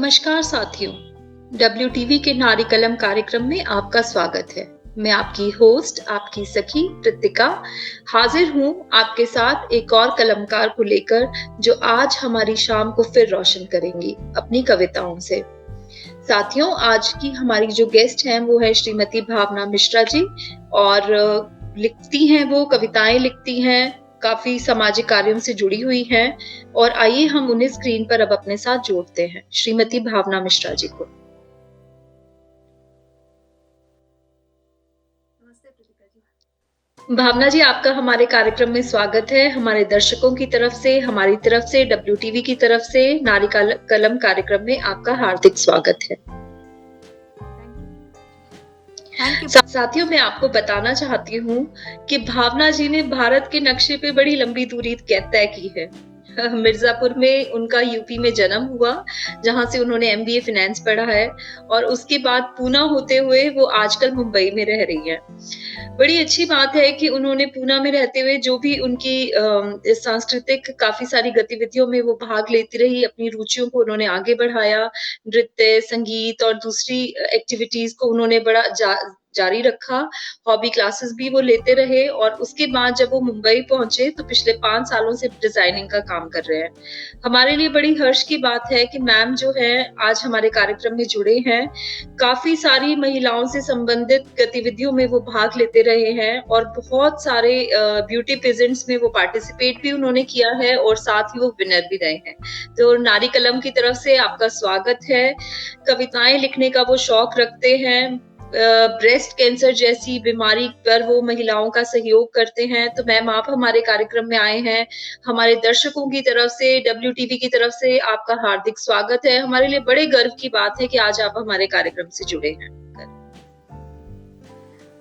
नमस्कार साथियों, WTV के नारी कलम कार्यक्रम में आपका स्वागत है। मैं आपकी होस्ट, आपकी सखी कृतिका हाजिर हूँ आपके साथ एक और कलमकार को लेकर जो आज हमारी शाम को फिर रोशन करेंगी अपनी कविताओं से। साथियों, आज की हमारी जो गेस्ट हैं वो है श्रीमती भावना मिश्रा जी और लिखती हैं, वो कविताएं लिखती हैं, काफी सामाजिक कार्यों से जुड़ी हुई हैं और आइए हम उन्हें स्क्रीन पर अब अपने साथ जोड़ते हैं, श्रीमती भावना मिश्रा जी को। भावना जी, आपका हमारे कार्यक्रम में स्वागत है। हमारे दर्शकों की तरफ से, हमारी तरफ से, WTV की तरफ से नारी कलम कार्यक्रम में आपका हार्दिक स्वागत है। साथियों, मैं आपको बताना चाहती हूँ कि भावना जी ने भारत के नक्शे पे बड़ी लंबी दूरी तय की है। मिर्जापुर में उनका यूपी में जन्म हुआ, जहां से उन्होंने MBA फाइनेंस पढ़ा है और उसके बाद पूना होते हुए वो आजकल मुंबई में रह रही हैं। बड़ी अच्छी बात है कि उन्होंने पूना में रहते हुए जो भी उनकी सांस्कृतिक काफी सारी गतिविधियों में वो भाग लेती रही, अपनी रुचियों को उन्होंने आगे बढ़ाया, नृत्य, संगीत और दूसरी एक्टिविटीज को उन्होंने बड़ा जारी रखा। हॉबी क्लासेस भी वो लेते रहे और उसके बाद जब वो मुंबई पहुंचे तो पिछले 5 सालों से डिजाइनिंग का काम कर रहे हैं। हमारे लिए बड़ी हर्ष की बात है कि मैम जो है आज हमारे कार्यक्रम में जुड़े हैं। काफी सारी महिलाओं से संबंधित गतिविधियों में वो भाग लेते रहे हैं और बहुत सारे ब्यूटी पेजेंट्स में वो पार्टिसिपेट भी उन्होंने किया है और साथ ही वो विनर भी रहे हैं। तो नारी कलम की तरफ से आपका स्वागत है। कविताएं लिखने का वो शौक रखते हैं, ब्रेस्ट कैंसर जैसी बीमारी पर वो महिलाओं का सहयोग करते हैं। तो मैम, आप हमारे कार्यक्रम में आए हैं, हमारे दर्शकों की तरफ से, WTV की तरफ से आपका हार्दिक स्वागत है। हमारे लिए बड़े गर्व की बात है कि आज आप हमारे कार्यक्रम से जुड़े हैं।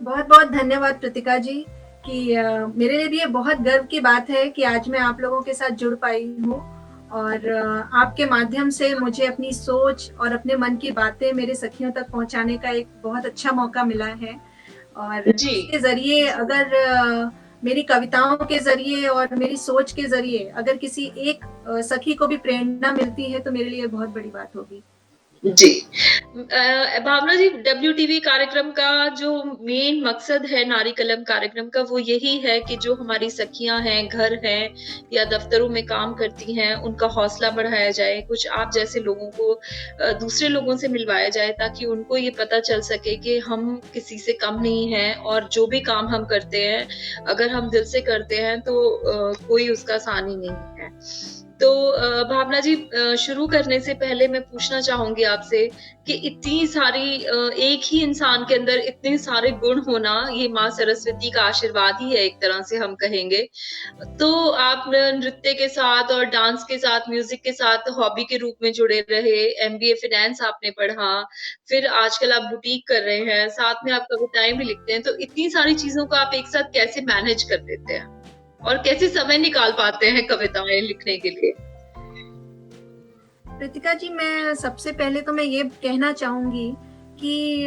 बहुत बहुत धन्यवाद कृतिका जी कि मेरे लिए भी ये बहुत गर्व की बात है कि आज मैं आप लोगों के साथ जुड़ पाई हूँ और आपके माध्यम से मुझे अपनी सोच और अपने मन की बातें मेरे सखियों तक पहुंचाने का एक बहुत अच्छा मौका मिला है। और इसके जरिए अगर मेरी कविताओं के जरिए और मेरी सोच के जरिए अगर किसी एक सखी को भी प्रेरणा मिलती है तो मेरे लिए बहुत बड़ी बात होगी। जी, भावना जी, WTV कार्यक्रम का जो मेन मकसद है नारी कलम कार्यक्रम का, वो यही है कि जो हमारी सखियां हैं, घर हैं या दफ्तरों में काम करती हैं, उनका हौसला बढ़ाया जाए, कुछ आप जैसे लोगों को दूसरे लोगों से मिलवाया जाए ताकि उनको ये पता चल सके कि हम किसी से कम नहीं हैं और जो भी काम हम करते हैं, अगर हम दिल से करते हैं तो कोई उसका सानी नहीं है। तो भावना जी, शुरू करने से पहले मैं पूछना चाहूंगी आपसे कि इतनी सारी एक ही इंसान के अंदर इतने सारे गुण होना, ये माँ सरस्वती का आशीर्वाद ही है एक तरह से हम कहेंगे। तो आप नृत्य के साथ और डांस के साथ, म्यूजिक के साथ हॉबी के रूप में जुड़े रहे, MBA फाइनेंस आपने पढ़ा, फिर आजकल आप बुटीक कर रहे हैं, साथ में आप कविताएं भी लिखते हैं। तो इतनी सारी चीजों को आप एक साथ कैसे मैनेज कर देते हैं और कैसे समय निकाल पाते हैं कविताएं लिखने के लिए? कृतिका जी, मैं सबसे पहले तो मैं ये कहना चाहूंगी कि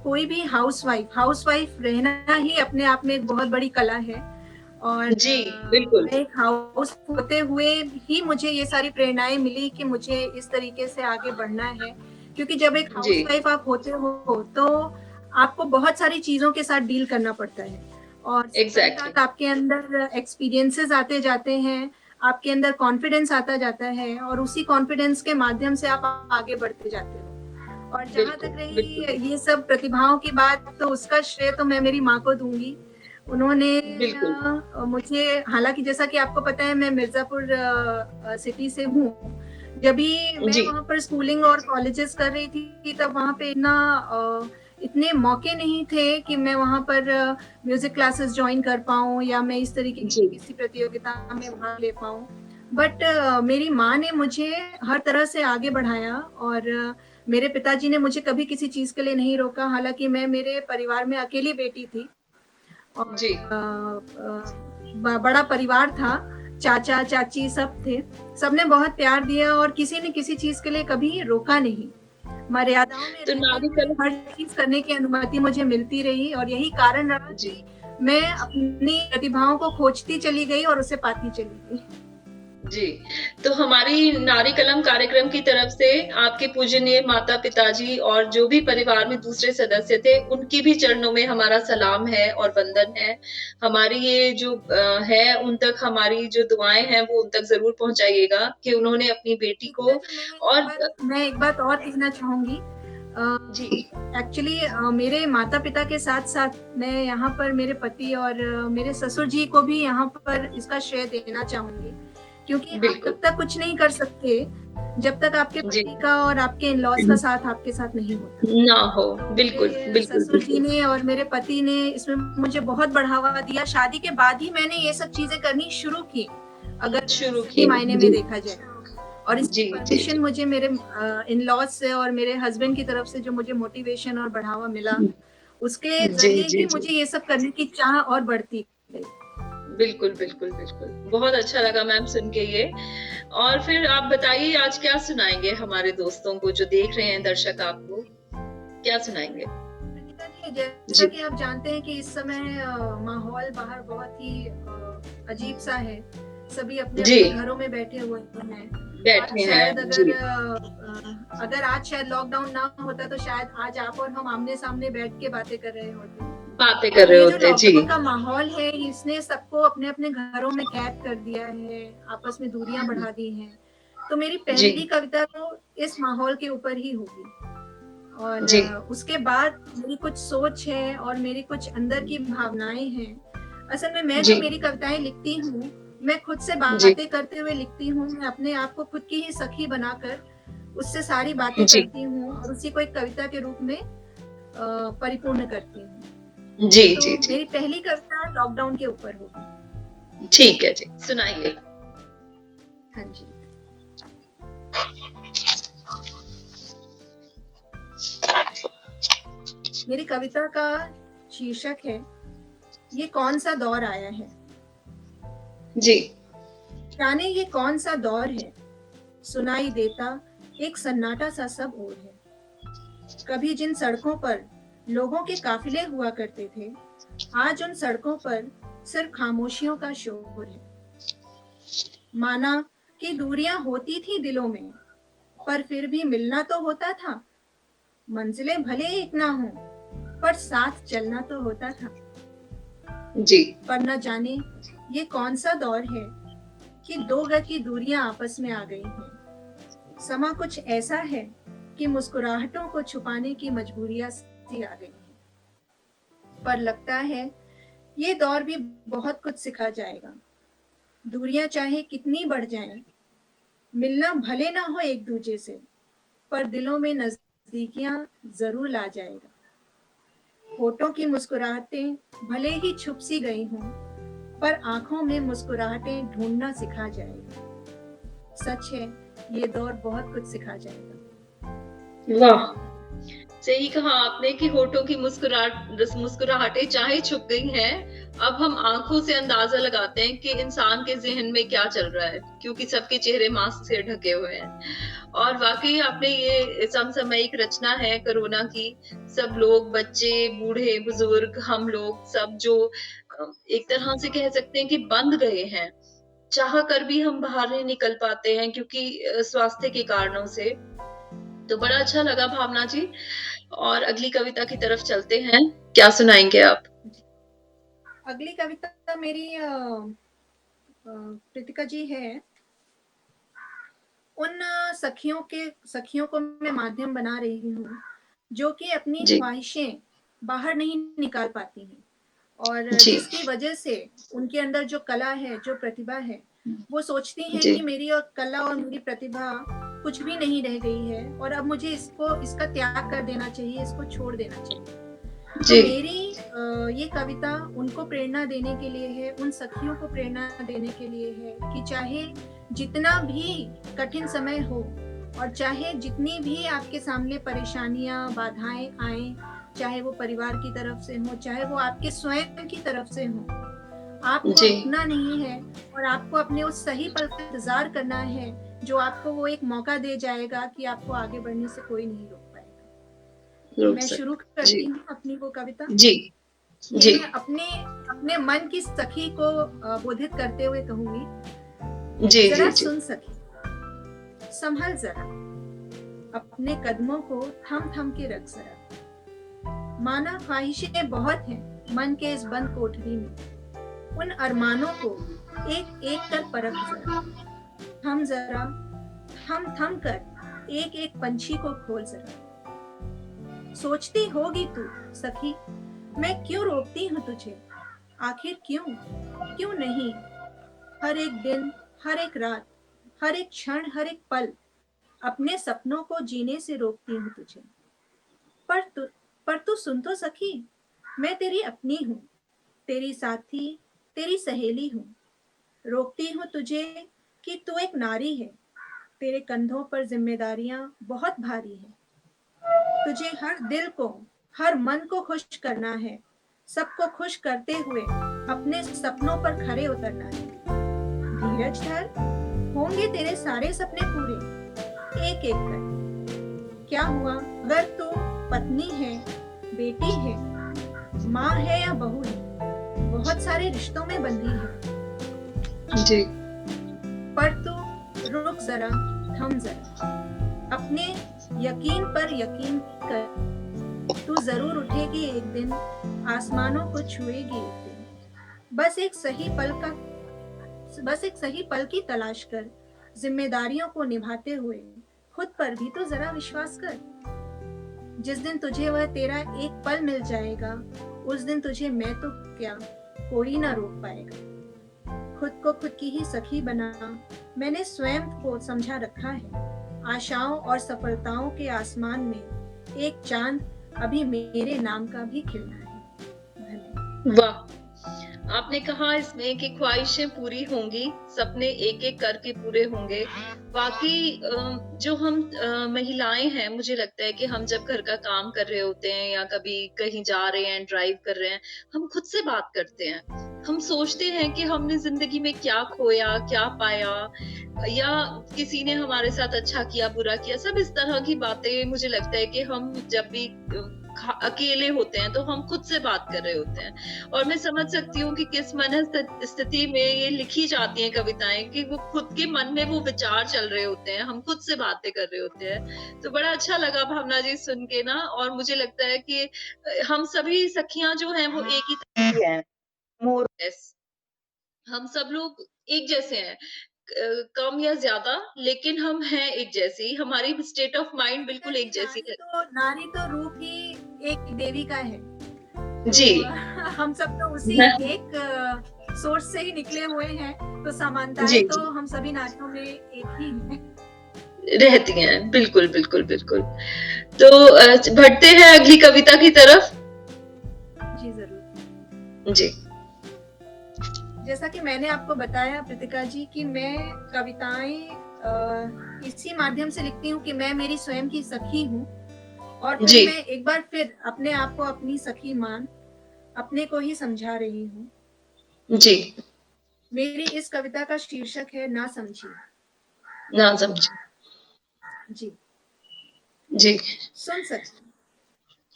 कोई भी हाउसवाइफ रहना ही अपने आप में एक बहुत बड़ी कला है और जी बिल्कुल। मैं एक हाउस होते हुए ही मुझे ये सारी प्रेरणाएं मिली कि मुझे इस तरीके से आगे बढ़ना है, क्योंकि जब एक हाउसवाइफ आप होते हो तो आपको बहुत सारी चीजों के साथ डील करना पड़ता है और साथ आपके अंदर एक्सपीरियंसेस आते जाते हैं, आपके अंदर कॉन्फिडेंस आता जाता है और उसी कॉन्फिडेंस के माध्यम से आप आगे बढ़ते जाते हो। और जहाँ तक रही ये सब प्रतिभाओं की बात, तो उसका श्रेय तो मैं मेरी माँ को दूंगी। उन्होंने मुझे, हालांकि जैसा कि आपको पता है मैं मिर्जापुर सिटी से हूँ, जब भी मैं वहाँ पर स्कूलिंग और कॉलेजेस कर रही थी तब वहाँ पे इतने मौके नहीं थे कि मैं वहाँ पर म्यूजिक क्लासेस ज्वाइन कर पाऊँ या मैं इस तरीके की किसी प्रतियोगिता में भाग ले पाऊँ। बट मेरी माँ ने मुझे हर तरह से आगे बढ़ाया और मेरे पिताजी ने मुझे कभी किसी चीज के लिए नहीं रोका। हालांकि मैं मेरे परिवार में अकेली बेटी थी और बड़ा परिवार था, चाचा चाची सब थे, सबने बहुत प्यार दिया और किसी ने किसी चीज के लिए कभी रोका नहीं। मर्यादाओं में तो हर चीज करने की अनुमति मुझे मिलती रही और यही कारण रहा कि मैं अपनी प्रतिभाओं को खोजती चली गई और उसे पाती चली गई। जी, तो हमारी नारी कलम कार्यक्रम की तरफ से आपके पूजनीय माता-पिताजी और जो भी परिवार में दूसरे सदस्य थे, उनकी भी चरणों में हमारा सलाम है और वंदन है। हमारी ये जो है उन तक हमारी जो दुआएँ हैं वो उन तक ज़रूर पहुँचाइएगा कि उन्होंने अपनी बेटी प्रीतिका को जी, और मैं एक बात और कहना चाहूँगी। जी, एक्चुअली मेरे माता-पिता के साथ-साथ मैं यहाँ पर मेरे पति और मेरे ससुर जी को भी यहाँ पर इसका श्रेय देना चाहूँगी। क्योंकि आप बिल्कुल। तब तक कुछ नहीं कर सकते, जब तक आपके जी। पति का और आपके इन-लॉज़ का साथ आपके साथ नहीं होता। ना हो, तो बिल्कुल, मेरे बिल्कुल, ससुर जी बिल्कुल। ने और मेरे पति ने इसमें मुझे बहुत बढ़ावा दिया। शादी के बाद ही मैंने ये सब चीज़ें करनी शुरू की, अगर शुरू सही किए। मायने में जी, देखा जाए। और इसकी जी, जी, परमिशन जी। मुझे मेरे इन-लॉज़ से और मेरे हस्बैंड की तरफ से जो मुझे मोटिवेशन और बढ़ावा मिला, उसके जी, ज़रिए जी, ही जी। मुझे ये सब करने की चाह और बढ़ती गई। बिल्कुल, बिल्कुल, बिल्कुल। बहुत अच्छा लगा मैम सुन के ये। और फिर आप बताइए आज क्या सुनाएँगे हमारे दोस्तों को जो देख रहे हैं दर्शक आपको? क्या सुनाएँगे? कृतिका जी, जैसा जी, कि आप जानते हैं कि इस समय माहौल बाहर बहुत ही अजीब-सा है। सभी जी, अपने-अपने घरों में बैठे हुए हैं। आज बैठे हैं। शायद जी, अगर आज शायद लॉकडाउन ना होता तो शायद आज आप और हम आमने-सामने बैठ के बातें कर रहे होते। बातें कर तो रहे ये जो होते। जी, लॉकडाउन का माहौल है, इसने सबको अपने-अपने घरों में कैद कर दिया है, आपस में दूरियां बढ़ा दी हैं। तो मेरी जी, पहली कविता तो इस माहौल के ऊपर ही होगी। और जी, उसके बाद मेरी कुछ सोच है और मेरी कुछ अंदर की भावनाएं हैं। असल में मैं जो जी, मेरी कविताएं लिखती हूँ, मैं खुद से जी, बातें करते हुए लिखती हूँ। मैं अपने आप को खुद की ही सखी बनाकर उससे सारी बातें जी, करती हूँ और उसी को एक कविता के रूप में परिपूर्ण करती हूँ। जी, तो जी, जी। मेरी पहली कविता लॉकडाउन के ऊपर होगी। ठीक है जी, सुनाइए। हाँ जी। मेरी कविता का शीर्षक है, ये कौन सा दौर आया है। जी, जाने ये कौन सा दौर है, सुनाई देता एक सन्नाटा सा सब ओर है। कभी जिन सड़कों पर लोगों के काफिले हुआ करते थे, आज उन सड़कों पर सिर्फ खामोशियों का शोर है। माना कि दूरियां होती थी दिलों में, पर फिर भी मिलना तो होता था। मंजिलें भले एक ना हो, पर साथ चलना तो होता था। जी, पर न जाने ये कौन सा दौर है कि दो गज की दूरियां आपस में आ गई हैं। समा कुछ ऐसा है कि मुस्कुराहटों को छुपाने की मजबूरियां सी आ गई हैं। पर लगता है ये दौर भी बहुत कुछ सिखा जाएगा। दूरियां चाहे कितनी बढ़ जाएं, मिलना भले ना हो एक दूजे से, पर दिलों में नजदीकियां जरूर ला जाएगा। होठों की मुस्कुराहटें भले ही छुप सी गई हों, पर आंखों में मुस्कुराहटें ढूंढना सिखा जाएगा। सच है, ये दौर बहुत कुछ सिखा जाएगा। वाह! सही कहा आपने कि होठों की मुस्कुराहटें चाहे छुप गई हैं, अब हम आँखों से अंदाज़ा लगाते हैं कि इंसान के ज़हन में क्या चल रहा है, क्योंकि सबके चेहरे मास्क से ढके हुए हैं। और वाक़ई आपने ये समसामयिक रचना है कोरोना की, सब लोग बच्चे, बूढ़े, बुज़ुर्ग, हम लोग सब जो एक तरह से कह सकते हैं कि बंद गए हैं। चाह कर भी हम बाहर नहीं निकल पाते हैं क्योंकि स्वास्थ्य के कारणों से। तो बड़ा अच्छा लगा भावना जी और अगली कविता की तरफ चलते हैं। क्या सुनाएँगे आप? अगली कविता मेरी कृतिका जी है। उन सखियों को मैं माध्यम बना रही हूँ, जो कि अपनी जी, ख्वाहिशें बाहर नहीं निकाल पाती हैं और जी, जिसकी वजह से उनके अंदर जो कला है, जो प्रतिभा है, वो सोचती हैं जी, कि मेरी और कला और मेरी प्रतिभा कुछ भी नहीं रह गई है और अब मुझे इसका त्याग कर देना चाहिए, इसको छोड़ देना चाहिए। तो जी, मेरी ये कविता उनको प्रेरणा देने के लिए है, उन सखियों को प्रेरणा देने के लिए है कि चाहे जितना भी कठिन समय हो और चाहे जितनी भी आपके सामने परेशानियां, बाधाएं आए, चाहे वो परिवार की तरफ से हो, चाहे वो आपके स्वयं की तरफ से हो, आपको जी, रुकना नहीं है और आपको अपने उस सही पल का इंतजार करना है, जो आपको वो एक मौका दे जाएगा कि आपको आगे बढ़ने से कोई नहीं रोक पाएगा। तो रुक मैं शुरू सकते जी, करती हूँ अपनी वो कविता। जी, ये जी, मैं अपने अपने मन की सखी को बोधित करते हुए कहूंगी। जी, जरा जी, जी। सुन सखी, संभल जरा, अपने कदमों को थम थम के रख जरा। माना ख्वाहिशें बहुत हैं मन के इस बंद कोठरी में, उन अरमानों को एक एक कर परख जरा। थम जरा, थम थम कर एक एक पंछी को खोल जरा। सोचती होगी तू सखी, मैं क्यों रोकती हूँ तुझे, आखिर क्यों, क्यों नहीं। हर एक दिन, हर एक रात, हर एक क्षण, हर एक पल अपने सपनों को जीने से रोकती हूँ तुझे। पर तू पर तू सुन तो सखी, मैं तेरी अपनी हूँ, तेरी साथी, तेरी सहेली हूँ। रोकती हूँ तुझे कि तू एक नारी है, तेरे कंधों पर जिम्मेदारियां बहुत भारी हैं। तुझे हर दिल को, हर मन को खुश करना है, सबको खुश करते हुए अपने सपनों पर खरे उतरना है। धीरज धर, होंगे तेरे सारे सपने पूरे, एक एक कर। क्या हुआ अगर तू पत्नी है, बेटी है, माँ है या बहू है, बहुत सारे रिश्तों में बंधी है। जी। पर तू रुक जरा, थम जरा, अपने यकीन पर यकीन कर। तू जरूर उठेगी एक दिन, आसमानों को छुएगी एक दिन। बस एक सही पल की तलाश कर, जिम्मेदारियों को निभाते हुए खुद पर भी तो जरा विश्वास कर। जिस दिन तुझे वह तेरा एक पल मिल जाएगा, उस दिन तुझे मैं तो क्या, कोई ना रोक पाएगा। खुद को खुद की ही सखी बना, मैंने स्वयं को समझा रखा है। आशाओं और सफलताओं के आसमान में एक चांद अभी मेरे नाम का भी खिलना है। धन्यवाद। वाह! आपने कहा इसमें कि ख्वाहिशें पूरी होंगी, सपने एक-एक करके पूरे होंगे। वाक़ई जो हम महिलाएँ हैं, मुझे लगता है कि हम जब घर का काम कर रहे होते हैं या कभी कहीं जा रहे हैं, ड्राइव कर रहे हैं, हम खुद से बात करते हैं। हम सोचते हैं कि हमने ज़िंदगी में क्या खोया, क्या पाया या किसी ने हमारे साथ अच्छा किया, बुरा किया, सब इस तरह की बातें मुझे लगता है कि हम जब भी अकेले होते हैं, तो हम खुद से बात कर रहे होते हैं। और मैं समझ सकती हूँ कि किस स्थिति में ये लिखी जाती हैं कविताएँ कि वो खुद के मन में वो विचार चल रहे होते हैं, हम खुद से बातें कर रहे होते हैं। तो बड़ा अच्छा लगा भावना जी सुन के ना और मुझे लगता है कि हम सभी सखियाँ जो हैं वो एक ही तरह की हैं, मोर लेस। हम सब लोग एक जैसे हैं। कम या ज़्यादा लेकिन हम हैं एक जैसी, हमारी स्टेट ऑफ माइंड बिल्कुल जी, एक जैसी है। नारी तो रूप ही एक देवी का है। जी। तो हम सब तो उसी एक सोर्स से ही निकले हुए हैं, तो समानताएं जी, तो जी। हम सभी नारियों में एक ही हैं। रहती हैं। बिल्कुल, बिल्कुल, बिल्कुल। तो बढ़ते हैं अगली कविता की तरफ। जी जरूर। जी। जैसा कि मैंने आपको बताया प्रीतिका जी कि मैं कविताएं इसी माध्यम से लिखती हूँ कि मैं मेरी स्वयं की सखी हूँ, और फिर जी। मैं एक बार फिर अपने आप को अपनी सखी मान अपने को ही समझा रही हूँ। जी। मेरी इस कविता का शीर्षक है ना समझी। ना समझी। जी। जी। सुन सखी,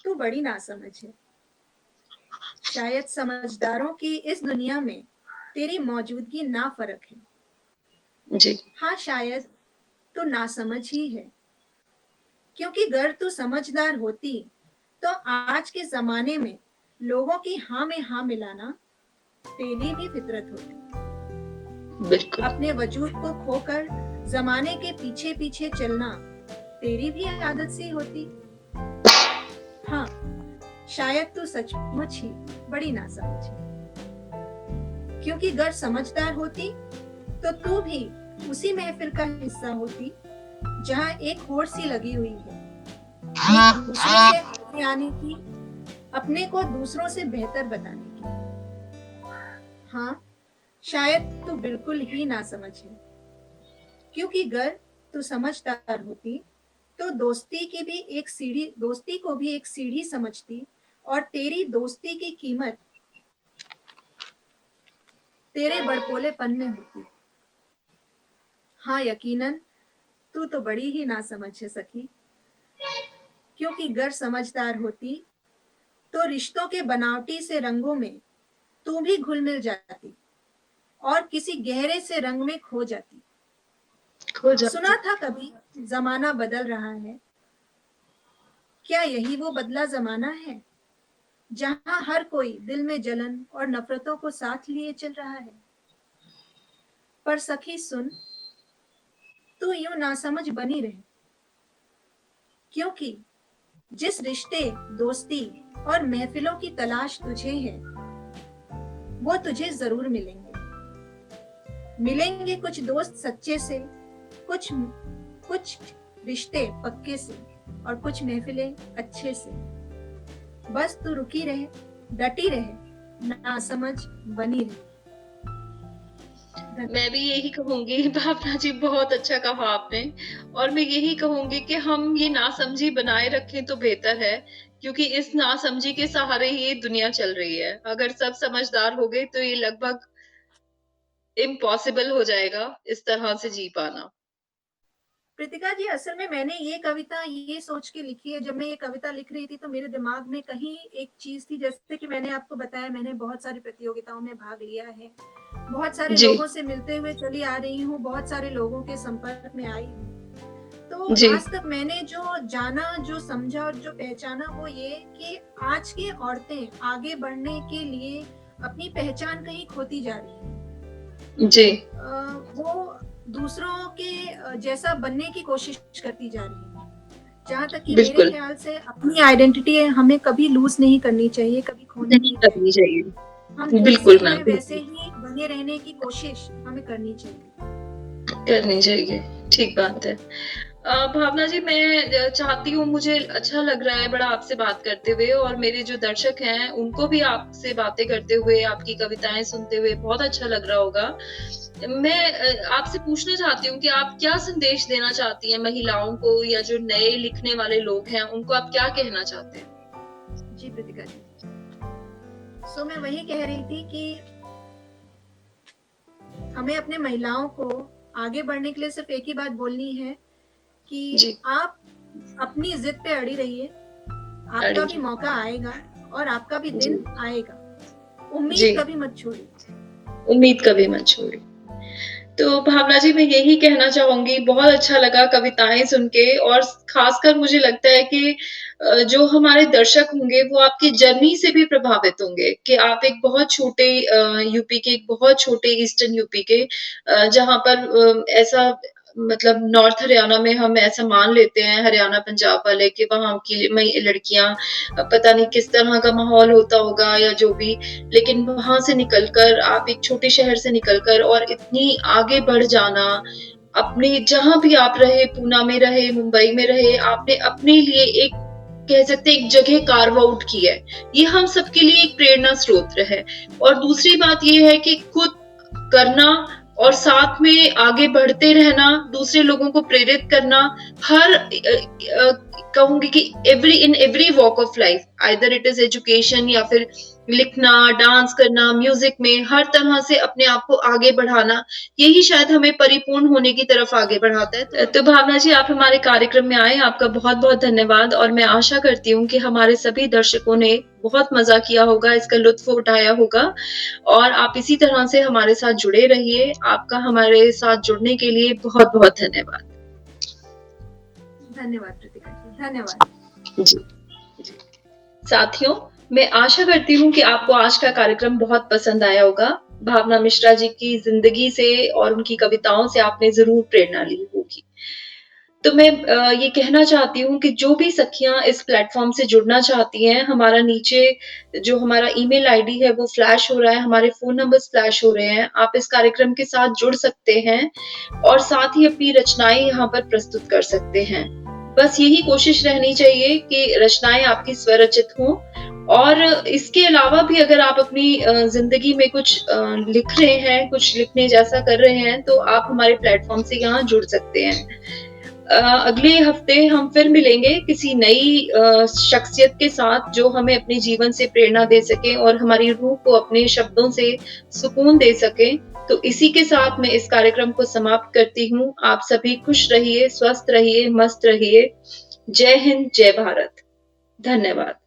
तू बड़ी नासमझ है, शायद समझदारों की इस दुनिया में तेरी मौजूदगी ना फर्क है। जी। हाँ शायद तू नासमझ ही है, क्योंकि अगर तू समझदार होती तो आज के जमाने में लोगों की हाँ में हाँ मिलाना तेरी भी फितरत होती। बिल्कुल। अपने वजूद को खोकर जमाने के पीछे पीछे चलना तेरी भी आदत सी होती। हाँ शायद तू सचमुच ही बड़ी नासमझ है, क्योंकि अगर समझदार होती तो तू भी उसी महफिल का हिस्सा होती जहाँ एक होड़ सी लगी हुई है, एक दूसरे से आगे आने की, अपने को दूसरों से बेहतर बताने की। हाँ शायद तू बिल्कुल ही ना समझ है, क्योंकि अगर तू समझदार होती तो दोस्ती को भी एक सीढ़ी समझती, और तेरी दोस्ती की कीमत तेरे बड़पोलेपन में होती। हाँ यकीनन तू तो बड़ी ही नासमझ है सखी, क्योंकि अगर समझदार होती तो रिश्तों के बनावटी से रंगों में तू भी घुल मिल जाती, और किसी गहरे से रंग में खो जाती। सुना था कभी जमाना बदल रहा है, क्या यही वो बदला जमाना है जहां हर कोई दिल में जलन और नफरतों को साथ लिए चल रहा है। पर सखी सुन, तू यूं नासमझ बनी रहे, क्योंकि जिस रिश्ते, दोस्ती और महफिलों की तलाश तुझे है, वो तुझे जरूर मिलेंगे। मिलेंगे कुछ दोस्त सच्चे से, कुछ कुछ रिश्ते पक्के से, और कुछ महफिलें अच्छे से। बस तू रुकी रहे, डटी रहे, नासमझ बनी रहे। मैं भी यही कहूंगी भावना जी, बहुत अच्छा कहा आपने। और मैं यही कहूंगी कि हम ये नासमझी बनाए रखें तो बेहतर है, क्योंकि इस नासमझी के सहारे ही ये दुनिया चल रही है। अगर सब समझदार हो गए तो ये लगभग इम्पॉसिबल हो जाएगा इस तरह से जी पाना। कृतिका जी, असल में मैंने ये कविता ये सोच के लिखी है, जब मैं ये कविता लिख रही थी तो मेरे दिमाग में कहीं एक चीज थी, जैसे कि मैंने आपको बताया मैंने बहुत सारी प्रतियोगिताओं में भाग लिया है, बहुत सारे लोगों से मिलते हुए चली आ रही हूँ, बहुत सारे लोगों के संपर्क में आई हूँ। तो आज तक मैंने जो जाना, जो समझा और जो पहचाना वो ये कि आज की औरतें आगे बढ़ने के लिए अपनी पहचान कहीं खोती जा रही है जी। वो दूसरों के जैसा बनने की कोशिश करती जा रही है, जहाँ तक कि मेरे ख्याल से अपनी आइडेंटिटी हमें कभी लूज नहीं करनी चाहिए, कभी खोनी नहीं करनी चाहिए। हम बिल्कुल वैसे ही बने रहने की कोशिश हमें करनी चाहिए। ठीक बात है। भावना जी, मैं चाहती हूँ, मुझे अच्छा लग रहा है बड़ा आपसे बात करते हुए, और मेरे जो दर्शक हैं उनको भी आपसे बातें करते हुए, आपकी कविताएं सुनते हुए बहुत अच्छा लग रहा होगा। मैं आपसे पूछना चाहती हूँ कि आप क्या संदेश देना चाहती हैं महिलाओं को, या जो नए लिखने वाले लोग हैं उनको आप क्या कहना चाहते हैं? जी कृतिका जी, मैं वही कह रही थी कि हमें अपने महिलाओं को आगे बढ़ने के लिए सिर्फ एक ही बात बोलनी है कि आप अपनी जिद पे अड़ी रहिए, आपका भी मौका आएगा और आपका भी दिन आएगा। उम्मीद कभी मत छोड़िए। तो भावना जी, मैं यही कहना चाहूंगी, बहुत अच्छा लगा कविताएं सुन के, और खासकर मुझे लगता है कि जो हमारे दर्शक होंगे वो आपकी जर्नी से भी प्रभावित होंगे, कि आप एक बहुत छोटे यूपी के, एक बहुत छोटे ईस्टर्न यूपी के, जहाँ पर ऐसा, मतलब नॉर्थ हरियाणा में हम ऐसा मान लेते हैं, हरियाणा पंजाब वाले, कि वहाँ की लड़कियां, पता नहीं किस तरह का माहौल होता होगा या जो भी, लेकिन वहां से निकलकर आप एक छोटे शहर से निकलकर और इतनी आगे बढ़ जाना, अपने जहां भी आप रहे, पूना में रहे, मुंबई में रहे, आपने अपने लिए एक, कह सकते एक जगह कार्व आउट की है। ये हम सबके लिए एक प्रेरणा स्रोत है। और दूसरी बात ये है कि खुद करना और साथ में आगे बढ़ते रहना, दूसरे लोगों को प्रेरित करना, हर कहूंगी कि in every walk of life, either it is education या फिर लिखना, डांस करना, म्यूजिक में, हर तरह से अपने आप को आगे बढ़ाना, यही शायद हमें परिपूर्ण होने की तरफ आगे बढ़ाता है। तो भावना जी, आप हमारे कार्यक्रम में आए, आपका बहुत बहुत धन्यवाद। और मैं आशा करती हूँ कि हमारे सभी दर्शकों ने बहुत मजा किया होगा, इसका लुत्फ उठाया होगा, और आप इसी तरह से हमारे साथ जुड़े रहिए। आपका हमारे साथ जुड़ने के लिए बहुत बहुत धन्यवाद। धन्यवाद कृतिका जी, धन्यवाद जी। साथियों, मैं आशा करती हूँ कि आपको आज का कार्यक्रम बहुत पसंद आया होगा। भावना मिश्रा जी की जिंदगी से और उनकी कविताओं से आपने जरूर प्रेरणा ली होगी। तो मैं ये कहना चाहती हूँ कि जो भी सखियां इस प्लेटफॉर्म से जुड़ना चाहती हैं, हमारा नीचे जो हमारा ईमेल आईडी है वो फ्लैश हो रहा है, हमारे फोन नंबर्स फ्लैश हो रहे हैं। आप इस कार्यक्रम के साथ जुड़ सकते हैं और साथ ही अपनी रचनाएं यहाँ पर प्रस्तुत कर सकते हैं। बस यही कोशिश रहनी चाहिए कि रचनाएं आपकी स्वरचित हों, और इसके अलावा भी अगर आप अपनी जिंदगी में कुछ लिख रहे हैं, कुछ लिखने जैसा कर रहे हैं, तो आप हमारे प्लेटफॉर्म से यहाँ जुड़ सकते हैं। अगले हफ्ते हम फिर मिलेंगे किसी नई शख्सियत के साथ, जो हमें अपने जीवन से प्रेरणा दे सके और हमारी रूह को अपने शब्दों से सुकून दे सके। तो इसी के साथ मैं इस कार्यक्रम को समाप्त करती हूँ। आप सभी खुश रहिए, स्वस्थ रहिए, मस्त रहिए। जय हिंद, जय भारत। धन्यवाद।